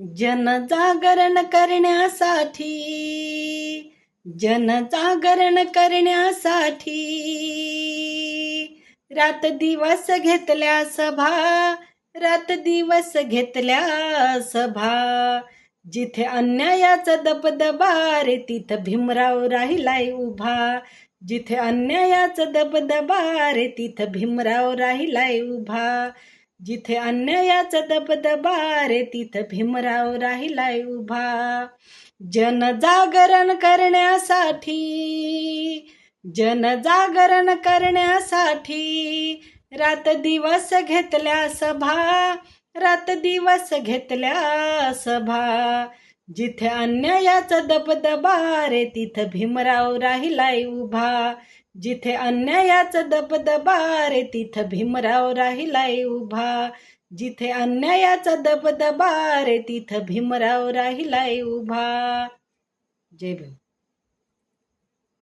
जनजागरण करण्यासाठी, जनजागरण करण्यासाठी रात दिवस घेतल्या सभा, रात दिवस घेतल्या सभा. जिथे अन्यायाचा दबदबा रे तिथं भीमराव राहिलाय उभा. जिथे अन्यायाचा दबदबा रे तिथं भीमराव राहिलाय उभा. जिथे अन्यायाचा दबदबा रे तिथं भीमराव राहिलाय उभा. जनजागरण करण्यासाठी, जनजागरण करण्यासाठी रात दिवस घेतल्या सभा, रात दिवस घेतल्या सभा. जिथे अन्यायाचा दबदबा रे तिथं भीमराव राहिलाय उभा. जिथे अन्यायाचा दबदबा रे तिथं भीमराव राहिलाय उभा. जिथे अन्यायाचा दबदबा रे तिथं भीमराव राहिलाय उभा. जय भीम.